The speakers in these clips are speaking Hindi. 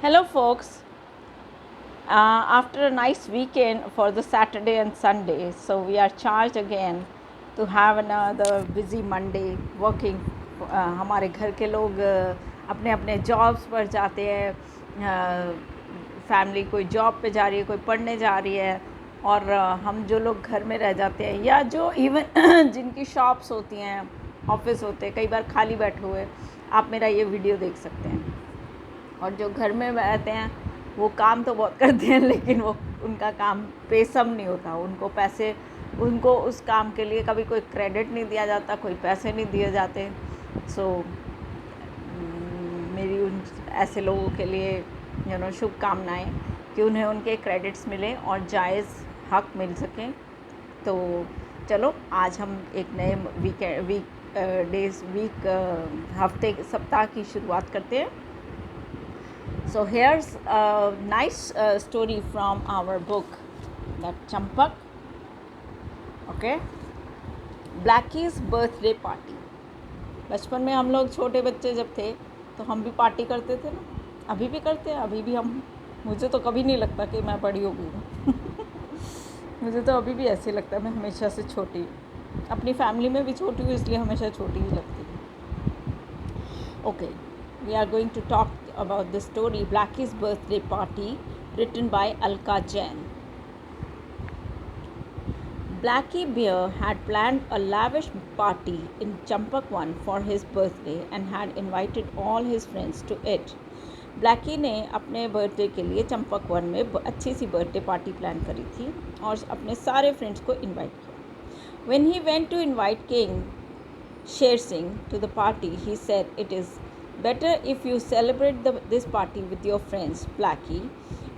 Hello, folks. After a nice weekend for the Saturday and Sunday, so we are charged again to have another busy Monday working. हमारे घर के लोग अपने अपने जॉब्स पर जाते हैं, फैमिली कोई जॉब पे जा रही है, कोई पढ़ने जा रही है, और हम जो लोग घर में रह जाते हैं या जो इवन जिनकी शॉप्स होती हैं, ऑफिस होते हैं, कई बार खाली बैठे हुए आप मेरा ये वीडियो देख सकते हैं। और जो घर में रहते हैं वो काम तो बहुत करते हैं, लेकिन वो उनका काम पेसम नहीं होता, उनको उस काम के लिए कभी कोई क्रेडिट नहीं दिया जाता, कोई पैसे नहीं दिए जाते। सो मेरी उन ऐसे लोगों के लिए शुभकामनाएं कि उन्हें उनके क्रेडिट्स मिले और जायज़ हक मिल सकें। तो चलो आज हम एक नए हफ्ते सप्ताह की शुरुआत करते हैं। So here's a nice story from our book, that Champak. Okay, Blackie's birthday party. बचपन में हम लोग छोटे बच्चे जब थे तो हम भी पार्टी करते थे ना, अभी भी करते हैं, अभी भी हम। मुझे तो कभी नहीं लगता कि मैं बड़ी हो गई हूँ मुझे तो अभी भी ऐसे लगता है मैं हमेशा से छोटी हूँ, अपनी फैमिली में भी छोटी हूँ, इसलिए हमेशा छोटी ही लगती हूँ। Okay, we are going to talk about the story Blackie's birthday party, written by Alka Jain. Blackie Bear had planned a lavish party in Champakwan for his birthday and had invited all his friends to it. Blackie ने अपने बर्थडे के लिए चंपकवन में अच्छी सी बर्थडे पार्टी प्लान करी थी और अपने सारे फ्रेंड्स को इनवाइट किया. When he went to invite King Sher Singh to the party, he said, "It is better if you celebrate this party with your friends, Blackie.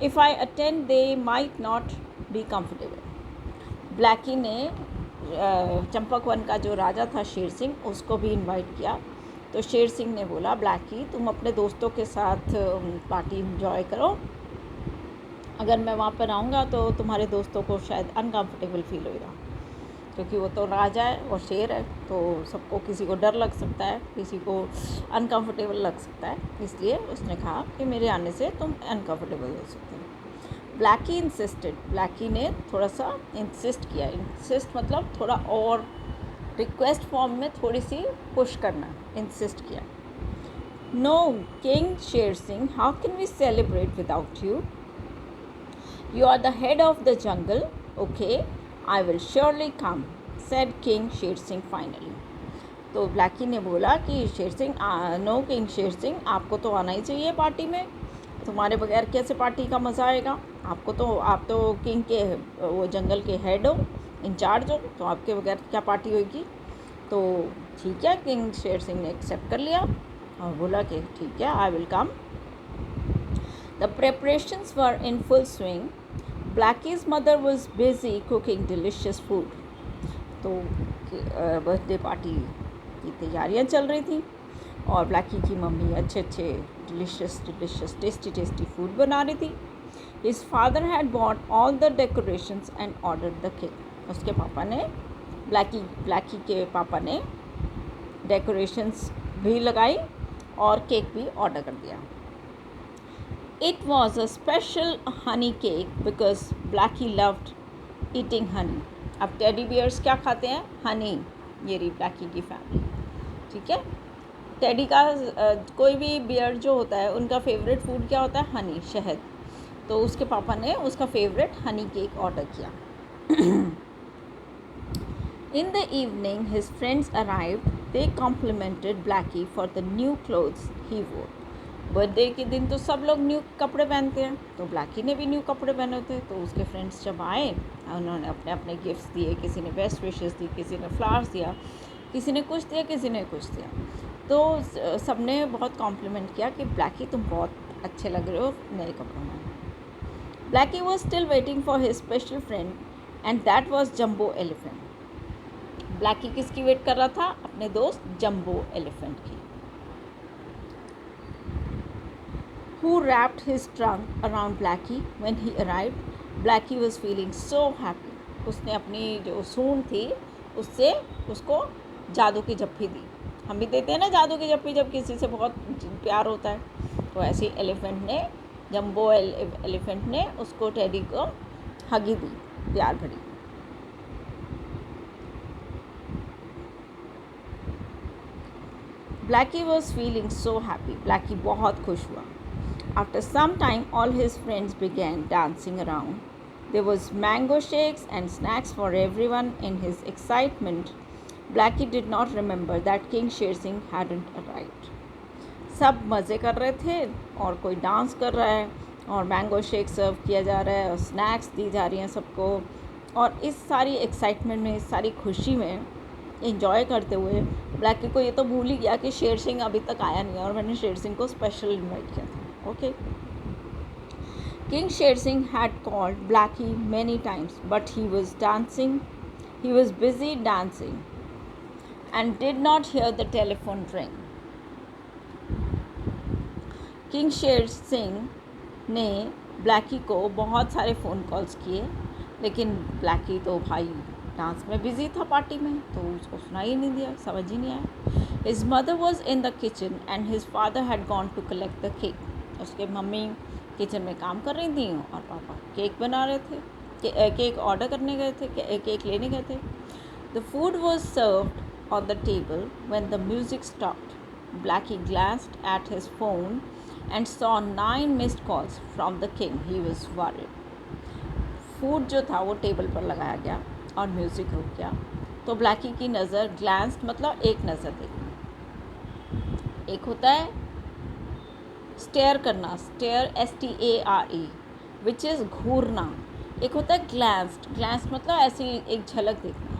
If I attend, they might not be comfortable." Blackie ने चंपकवन का जो राजा था शेर सिंह, उसको भी इनवाइट किया. तो शेर सिंह ने बोला, ब्लैकी तुम अपने दोस्तों के साथ पार्टी इंजॉय करो, अगर मैं वहाँ पर आऊँगा तो तुम्हारे दोस्तों को शायद अनकम्फर्टेबल फील होगा, क्योंकि वो तो राजा है और शेर है, तो सबको किसी को डर लग सकता है, किसी को अनकम्फर्टेबल लग सकता है, इसलिए उसने कहा कि मेरे आने से तुम अनकम्फर्टेबल हो सकते हो. ब्लैकी इंसिस्टेड, ब्लैकी ने थोड़ा सा इंसिस्ट किया. इंसिस्ट मतलब थोड़ा और रिक्वेस्ट फॉर्म में थोड़ी सी पुश करना, इंसिस्ट किया. No king Sher Singh, how can we celebrate without you? You are the head of the jungle. Okay, I will surely come, said King Sher Singh finally. तो ब्लैकी ने बोला कि शेर सिंह, नो किंग शेर सिंह, आपको तो आना ही चाहिए पार्टी में, तुम्हारे बगैर कैसे पार्टी का मज़ा आएगा? आप तो किंग के वो जंगल के हेड हो, इंचार्ज हो, तो आपके बगैर क्या पार्टी होगी? तो ठीक है, किंग शेर सिंह ने एक्सेप्ट कर लिया और बोला कि ठीक है, आई will come. The preparations were in full swing. Blackie's mother was busy cooking delicious food. तो बर्थडे पार्टी की तैयारियां चल रही थी और ब्लैकी की मम्मी अच्छे डिलीशियस टेस्टी फूड बना रही थी. His father had bought all the decorations and ordered the cake. उसके पापा ने ब्लैकी के पापा ने डेकोरेशंस भी लगाई और केक भी ऑर्डर कर दिया. It was a special honey cake because Blackie loved eating honey. अब टेडी बियर्स क्या खाते हैं? हनी. ये रही ब्लैकी की फैमिली, ठीक है. टेडी का कोई भी बियर जो होता है उनका फेवरेट फूड क्या होता है? हनी, शहद. तो उसके पापा ने उसका फेवरेट हनी केक ऑर्डर किया. In the evening, his friends arrived. They complimented Blackie for the new clothes he wore. Birthday के दिन तो सब लोग न्यू कपड़े पहनते हैं, तो ब्लैकी ने भी न्यू कपड़े पहने थे. तो उसके फ्रेंड्स जब आए, उन्होंने अपने अपने गिफ्ट्स दिए, किसी ने बेस्ट विशेस दी, किसी ने फ्लावर्स दिया, किसी ने कुछ दिया, किसी ने कुछ दिया. तो सब ने बहुत कॉम्प्लीमेंट किया कि ब्लैकी तुम बहुत अच्छे लग रहे हो नए कपड़ों में. Blackie was still waiting for his special friend and that was jumbo elephant. Blackie किसकी वेट कर रहा था? अपने दोस्त जम्बो एलिफेंट की. Who wrapped his trunk around Blackie when he arrived. Blackie was feeling so happy. उसने अपनी जो सूंड थी उससे उसको जादू की जप्पी दी. हम भी देते हैं ना जादू की जप्पी जब किसी से बहुत प्यार होता है, तो ऐसे एलिफेंट ने जंबो एलिफेंट ने उसको टेडी को हगी दी, प्यार भरी। Blackie was feeling so happy, Blackie बहुत खुश हुआ। After some time all his friends began dancing around. There was mango shakes and snacks for everyone. In his excitement, Blackie did not remember that King Sher Singh hadn't arrived. सब मज़े कर रहे थे और कोई डांस कर रहा है और मैंगो शेक सर्व किया जा रहा है और स्नैक्स दी जा रही हैं सबको, और इस सारी एक्साइटमेंट में, इस सारी खुशी में एंजॉय करते हुए ब्लैकी को ये तो भूल ही गया कि शेर सिंह अभी तक आया नहीं है और मैंने शेर सिंह को स्पेशल इन्वाइट किया था। Okay, King Sher Singh had called Blackie many times, but he was dancing. He was busy dancing and did not hear the telephone ring. King Sher Singh ने ब्लैकी को बहुत सारे फ़ोन कॉल्स किए, लेकिन ब्लैकी तो भाई डांस में बिज़ी था, पार्टी में, तो उसको सुनाई ही नहीं दिया, समझ ही नहीं आया। His mother was in the kitchen and his father had gone to collect the cake. उसके मम्मी किचन में काम कर रही थी और पापा केक बना रहे थे, केक ऑर्डर करने गए थे, केक लेने गए थे। The food was served on the table when the music stopped. Blackie glanced at his phone and saw 9 missed calls from the king. He was worried. Food जो था वो टेबल पर लगाया गया और म्यूज़िक रुक गया, तो ब्लैकी की नज़र, ग्लांस्ड मतलब एक नज़र देखना, एक होता है स्टेयर करना, स्टेयर STARE विच इज़ घूरना, एक होता है ग्लांस्ड, ग्लांस्ड मतलब ऐसी एक झलक देखना।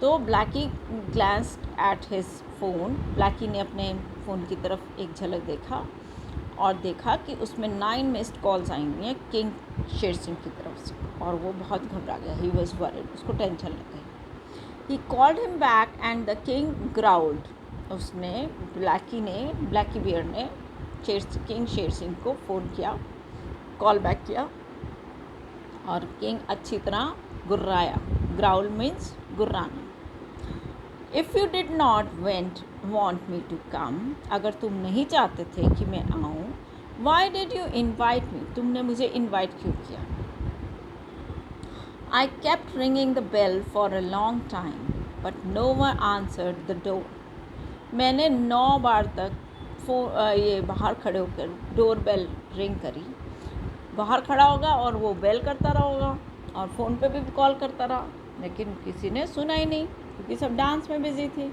तो Blackie glanced at his phone, Blackie ने अपने फ़ोन की तरफ एक झलक देखा और देखा कि उसमें 9 मिस्ड कॉल्स आई हुई हैं किंग शेर सिंह की तरफ से, और वो बहुत घबरा गया। ही वॉज वरीड, उसको टेंशन लग गई। He called him back and the king growled. उसने ब्लैकी बियर ने किंग शेर सिंह को फ़ोन किया, कॉल बैक किया, और किंग अच्छी तरह गुर्राया। ग्राउल मीन्स गुर्राना। If you did not want me to come, अगर तुम नहीं चाहते थे कि मैं आऊँ, why did you invite me, तुमने मुझे इन्वाइट क्यों किया। I kept ringing the bell for a long time but no one answered the door. मैंने 9 बार तक ये बाहर खड़े होकर डोर बेल रिंग करी, बाहर खड़ा होगा और वो बेल करता रहा होगा और फ़ोन पे भी कॉल करता रहा, लेकिन किसी ने सुना ही नहीं क्योंकि सब डांस में बिजी थे।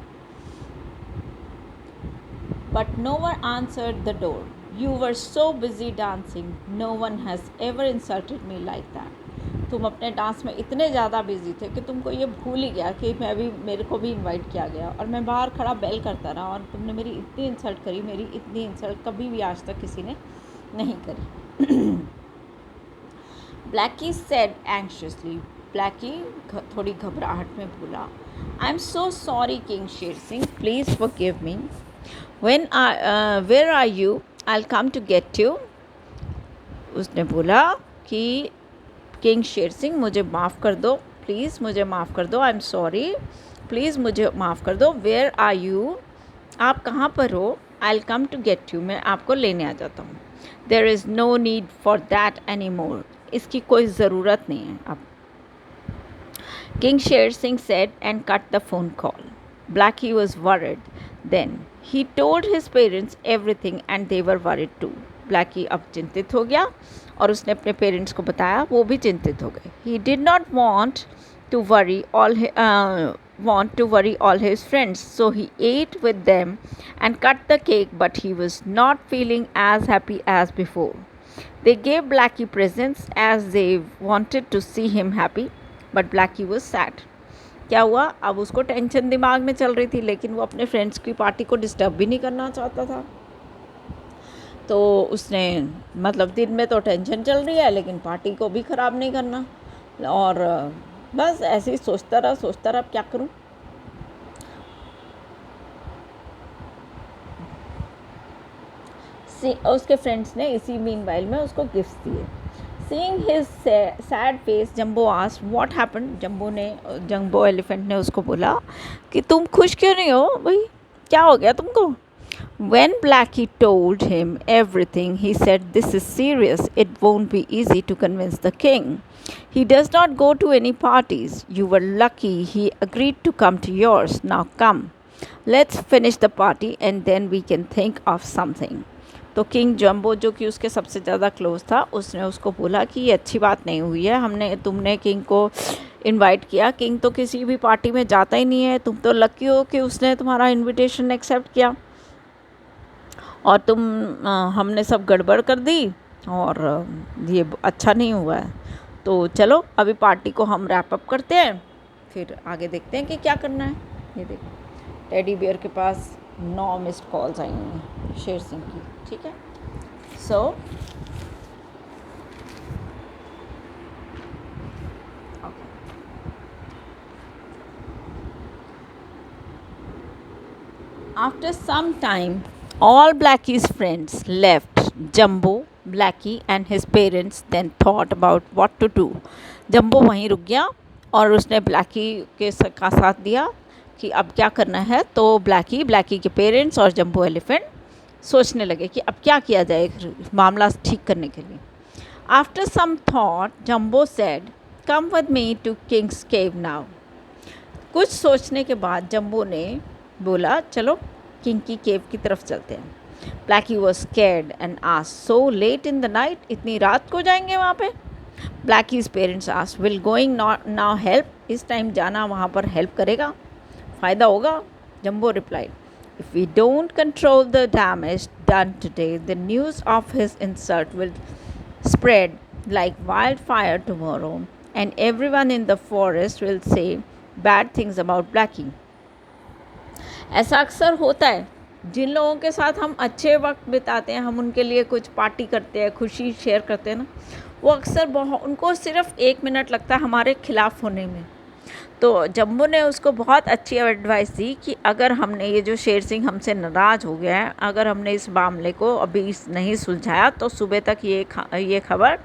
But no one answered the door. You were so busy dancing, no one has ever insulted me like that. तुम अपने डांस में इतने ज़्यादा बिजी थे कि तुमको ये भूल ही गया कि मेरे को भी इनवाइट किया गया और मैं बाहर खड़ा बेल करता रहा, और तुमने मेरी इतनी इंसल्ट करी, मेरी इतनी इंसल्ट कभी भी आज तक किसी ने नहीं करी। ब्लैकी सेड एंक्शियसली, ब्लैकी थोड़ी घबराहट में बोला, I am so sorry king Sher Singh, please forgive me. Where are you, I will come to get you. उसने बोला कि किंग शेर सिंह, मुझे माफ़ कर दो, प्लीज़ मुझे माफ़ कर दो, आई एम सॉरी, प्लीज़ मुझे माफ़ कर दो। वेयर आर यू, आप कहाँ पर हो, I will come to get you, मैं आपको लेने आ जाता हूँ। There is no need for that any more, इसकी कोई ज़रूरत नहीं है अब। King Sher Singh said and cut the phone call. Blackie was worried then. He told his parents everything and they were worried too. Blackie अब चिंतित हो गया और उसने अपने पेरेंट्स को बताया, वो भी चिंतित हो गए। He did not want to worry all his friends, so he ate with them and cut the cake, but he was not feeling as happy as before. They gave Blackie presents as they wanted to see him happy, but Blackie was sad. क्या हुआ, अब उसको टेंशन दिमाग में चल रही थी, लेकिन वो अपने फ्रेंड्स की पार्टी को डिस्टर्ब भी नहीं करना चाहता था। तो उसने मतलब दिन में तो टेंशन चल रही है, लेकिन पार्टी को भी ख़राब नहीं करना, और बस ऐसे ही सोचता रहा अब क्या करूं। उसके फ्रेंड्स ने इसी मीनवाइल में उसको गिफ्ट दिए। Seeing his sad face, jumbo asked what happened. Jumbo elephant ने उसको बोला कि तुम खुश क्यों नहीं हो भाई, क्या हो गया तुमको। When Blackie told him everything, he said, "This is serious. It won't be easy to convince the king. He does not go to any parties. You were lucky he agreed to come to yours. Now come. Let's finish the party and then we can think of something." तो किंग जम्बो जो कि उसके सबसे ज़्यादा क्लोज था, उसने उसको बोला कि ये अच्छी बात नहीं हुई है, तुमने किंग को इनवाइट किया, किंग तो किसी भी पार्टी में जाता ही नहीं है, तुम तो लकी हो कि उसने तुम्हारा इनविटेशन एक्सेप्ट किया, और हमने सब गड़बड़ कर दी, और ये अच्छा नहीं हुआ है। तो चलो अभी पार्टी को हम रैप अप करते हैं, फिर आगे देखते हैं कि क्या करना है। ये देखो टेडी बियर के पास 9 मिस्ड कॉल्स आई हुई हैं शेर सिंह की, ठीक है। सो after some time, all Blackie's friends left. Jumbo, Blackie and his parents then thought about what to do. Jumbo वहीं रुक गया और उसने Blackie का साथ दिया कि अब क्या करना है। तो Blackie के पेरेंट्स और जम्बो एलिफेंट सोचने लगे कि अब क्या किया जाए मामला ठीक करने के लिए। After some thought, Jumbo said, "Come with me to King's Cave now." कुछ सोचने के बाद जम्बो ने बोला चलो किंग की केव की तरफ चलते हैं। Blackie was scared and asked, "So late in the night? इतनी रात को जाएंगे वहाँ पे?" Blackie's parents asked, "Will going now help?" इस टाइम जाना वहाँ पर हेल्प करेगा, फ़ायदा होगा? Jumbo replied, "If we don't control the damage done today, the news of his insult will spread like wildfire tomorrow, and everyone in the forest will say bad things about Blackie." ऐसा अक्सर होता है, जिन लोगों के साथ हम अच्छे वक्त बिताते हैं, हम उनके लिए कुछ पार्टी करते हैं, खुशी शेयर करते हैं ना, वो अक्सर उनको सिर्फ 1 मिनट लगता है हमारे खिलाफ होने में। तो जम्बो ने उसको बहुत अच्छी एडवाइस दी कि अगर हमने ये जो शेर सिंह हमसे नाराज़ हो गया है, अगर हमने इस मामले को अभी नहीं सुलझाया तो सुबह तक ये खबर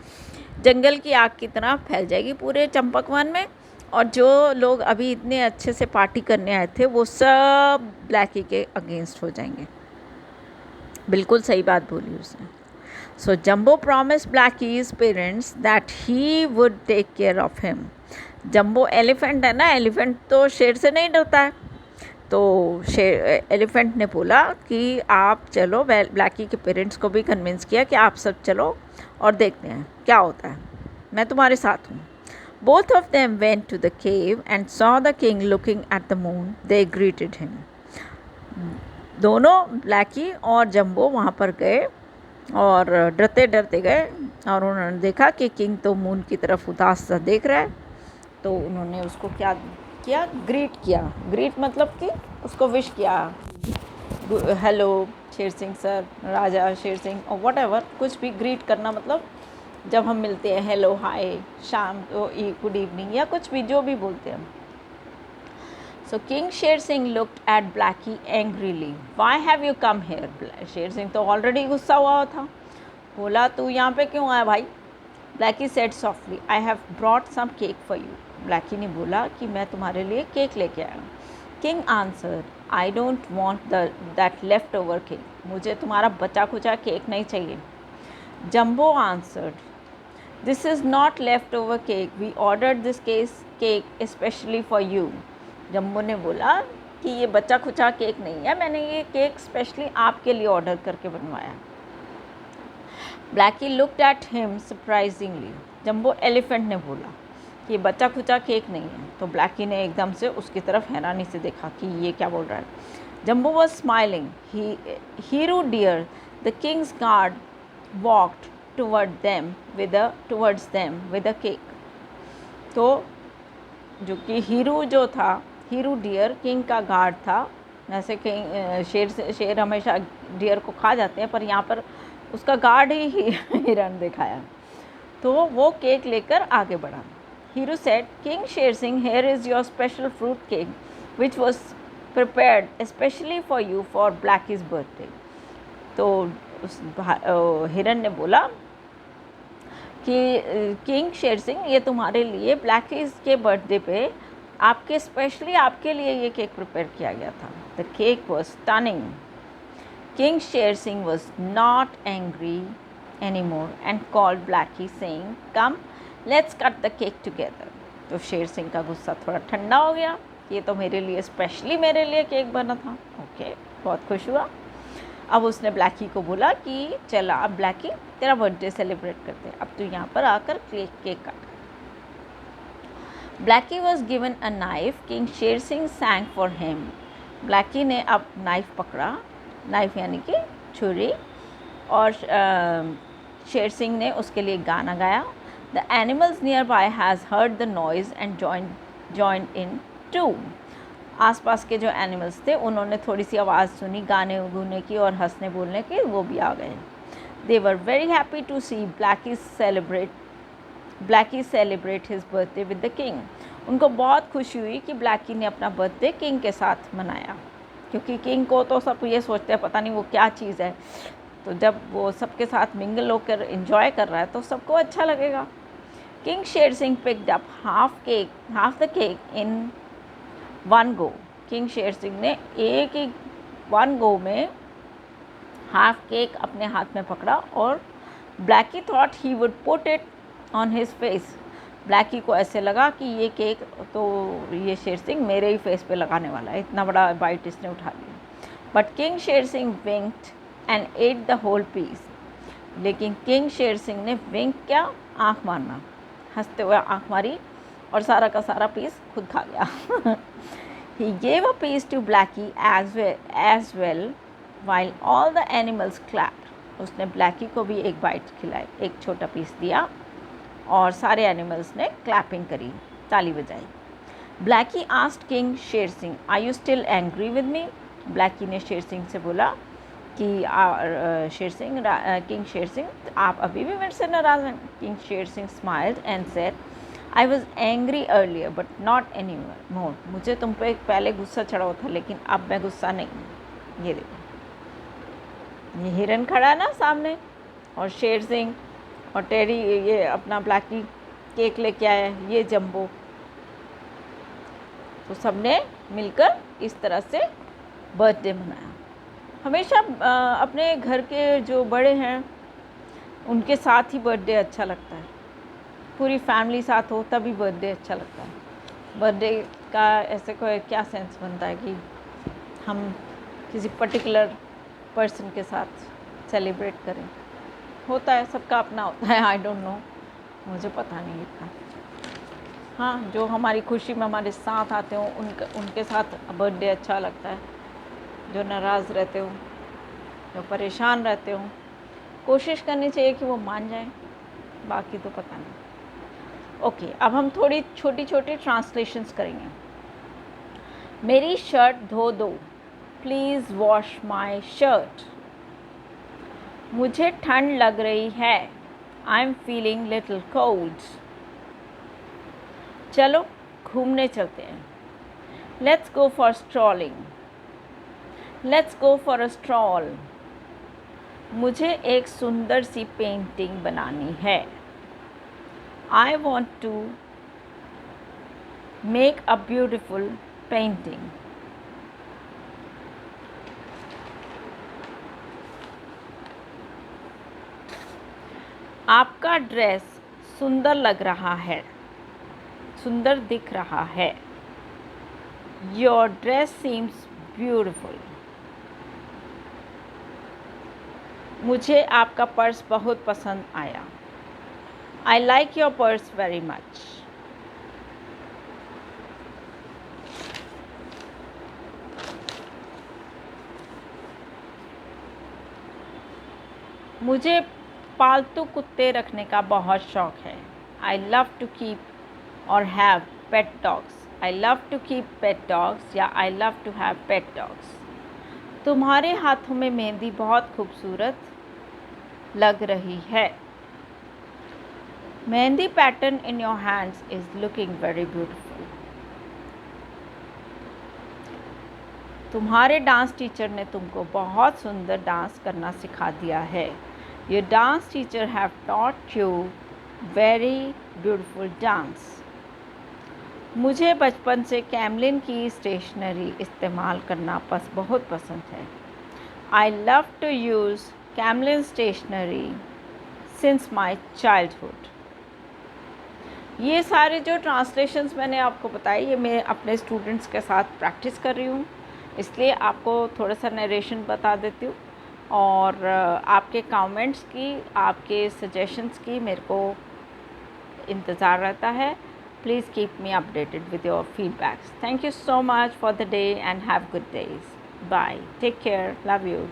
जंगल की आग की तरह फैल जाएगी पूरे चंपकवन में, और जो लोग अभी इतने अच्छे से पार्टी करने आए थे वो सब ब्लैकी के अगेंस्ट हो जाएंगे। बिल्कुल सही बात बोली उसने। So Jumbo promise Blackie's parents that he would take care of him. Jumbo elephant है ना, एलिफेंट तो शेर से नहीं डरता है, तो एलिफेंट ने बोला कि आप चलो, ब्लैकी के पेरेंट्स को भी कन्विंस किया कि आप सब चलो और देखते हैं क्या होता है, मैं तुम्हारे साथ हूँ। Both of them went to the cave and saw the king looking at the moon. They greeted him. दोनों ब्लैकी और जम्बो वहाँ पर गए और डरते डरते गए, और उन्होंने देखा कि किंग तो मून की तरफ उदास सा देख रहा है। तो उन्होंने उसको क्या किया, ग्रीट किया। ग्रीट मतलब कि उसको विश किया, हेलो शेर सिंह सर, राजा शेर सिंह, और व्हाटएवर, कुछ भी ग्रीट करना मतलब जब हम मिलते हैं हेलो हाय, शाम को गुड इवनिंग, या कुछ भी जो भी बोलते हैं। सो king Sher Singh looked at Blackie angrily. Why have you come here? Sher Singh तो ऑलरेडी गुस्सा हुआ था, बोला तू यहाँ पे क्यों आया भाई? Blackie said softly, I have brought some cake for you. Blackie ने बोला कि मैं तुम्हारे लिए केक लेके आया हूँ। King answered, I don't want that left over cake. मुझे तुम्हारा बचा खुचा केक नहीं चाहिए। जम्बो answered, "This is not leftover cake. We ordered this cake especially for you." जम्बो ने बोला कि ये बचा खुचा केक नहीं है, मैंने ये केक स्पेशली आपके लिए ऑर्डर करके बनवाया। Blackie looked at him surprisingly. Jumbo elephant ने बोला कि ये बचा खुचा केक नहीं है, तो ब्लैकी ने एकदम से उसकी तरफ हैरानी से देखा कि ये क्या बोल रहा है। Jumbo was smiling. हीरू deer, the king's guard walked towards them with a cake. तो जो कि हीरू था, हीरू डियर किंग का गार्ड था। वैसे शेर हमेशा डियर को खा जाते हैं, पर यहाँ पर उसका गार्ड ही हिरन दिखाया। तो वो केक लेकर आगे बढ़ा। Hiru said, "king Sher Singh, here is your special fruit cake which was prepared especially for you for Blackie's birthday." तो उस हिरन ने बोला कि किंग शेर सिंह, ये तुम्हारे लिए ब्लैकी के बर्थडे पे स्पेशली आपके लिए ये केक प्रिपेयर किया गया था। The cake was stunning. King Sher Singh was not angry anymore and called Blackie saying, "Come, let's cut the cake together." तो शेर सिंह का गुस्सा थोड़ा ठंडा हो गया, ये तो मेरे लिए स्पेशली मेरे लिए केक बना था। ओके, बहुत खुश हुआ। अब उसने ब्लैकी को बोला कि चला अब ब्लैकी तेरा बर्थडे सेलिब्रेट करते हैं, अब तू यहाँ पर आकर केक काट। Blackie was given a knife, king Sher Singh sang for him. Blackie ने अब नाइफ पकड़ा, नाइफ यानी कि छुरी, और शेर सिंह ने उसके लिए गाना गाया। The animals nearby has heard the noise and join in too. आसपास के जो एनिमल्स थे उन्होंने थोड़ी सी आवाज़ सुनी गाने गुने की और हंसने बोलने की, वो भी आ गए। They were very happy to see Blackie celebrate his birthday with the king. उनको बहुत खुशी हुई कि ब्लैकी ने अपना बर्थडे किंग के साथ मनाया, क्योंकि किंग को तो सब ये सोचते हैं पता नहीं वो क्या चीज़ है, तो जब वो सबके साथ मिंगल होकर एंजॉय कर रहा है तो सबको अच्छा लगेगा। King Sher Singh picked up half the cake in one go. King Sher Singh ने एक वन गो में हाफ केक अपने हाथ में पकड़ा और Blackie thought he would put it on his face. Blackie को ऐसे लगा कि ये केक तो ये शेर सिंह मेरे ही फेस पे लगाने वाला है, इतना बड़ा बाइट इसने उठा लिया। But king Sher Singh winked and ate the whole piece. लेकिन किंग शेर सिंह ने विंक क्या, आँख मारना, हंसते हुए आँख मारी और सारा का सारा पीस खुद खा गया। He gave a piece to Blackie as well while all the animals clapped। उसने ब्लैकी को भी एक बाइट खिलाई, एक छोटा पीस दिया और सारे एनिमल्स ने क्लैपिंग करी, ताली बजाई। Blackie asked king Sher Singh, "Are you still angry with me?" Blackie ने शेर सिंह से बोला कि किंग शेर सिंह आप अभी भी मेरे से नाराज़ हैं। King Sher Singh smiled and said, "I was angry earlier but not anymore." मुझे तुम पे पहले गुस्सा चढ़ा हुआ था लेकिन अब मैं गुस्सा नहीं हूँ। ये देखो, ये हिरन खड़ा है ना सामने, और शेर सिंह और टेरी ये अपना ब्लैकी केक लेके आया है, ये जंबो, तो सबने मिलकर इस तरह से बर्थडे मनाया। हमेशा अपने घर के जो बड़े हैं उनके साथ ही बर्थडे अच्छा लगता है, पूरी फैमिली साथ हो तभी बर्थडे अच्छा लगता है। बर्थडे का ऐसे कोई क्या सेंस बनता है कि हम किसी पर्टिकुलर पर्सन के साथ सेलिब्रेट करें, होता है सबका अपना होता है, आई डोंट नो, मुझे पता नहीं इतना। हाँ, जो हमारी खुशी में हमारे साथ आते हो उनके साथ बर्थडे अच्छा लगता है। जो नाराज़ रहते हो, जो परेशान रहते हो, कोशिश करनी चाहिए कि वो मान जाएं, बाकी तो पता नहीं। ओके, अब हम थोड़ी छोटी छोटी ट्रांसलेशंस करेंगे। मेरी शर्ट धो दो, प्लीज़ वॉश माई शर्ट। मुझे ठंड लग रही है, I am feeling little cold. चलो घूमने चलते हैं, let's go for strolling. Let's go for a stroll. मुझे एक सुंदर सी पेंटिंग बनानी है, I want to make a beautiful painting. आपका ड्रेस सुंदर लग रहा है, सुंदर दिख रहा है। Your dress seems beautiful. मुझे आपका पर्स बहुत पसंद आया, I like your purse very much. मुझे पालतू कुत्ते रखने का बहुत शौक है, आई लव टू कीप और have pet dogs. I love to keep pet dogs या I love to have pet dogs. तुम्हारे हाथों में मेहंदी बहुत खूबसूरत लग रही है, mehndi pattern in your hands is looking very beautiful. तुम्हारे डांस टीचर ने तुमको बहुत सुंदर डांस करना सिखा दिया है, your dance teacher have taught you very beautiful dance. मुझे बचपन से कैमलिन की स्टेशनरी इस्तेमाल करना बहुत पसंद है, I love to use Camlin stationery since my childhood. ये सारे जो ट्रांसलेशंस मैंने आपको बताए ये मैं अपने स्टूडेंट्स के साथ प्रैक्टिस कर रही हूँ, इसलिए आपको थोड़ा सा नरेशन बता देती हूँ। और आपके कमेंट्स की, आपके सजेशंस की मेरे को इंतज़ार रहता है। Please keep me updated with your feedbacks. Thank you so much for the day and have good days. Bye. Take care. Love you.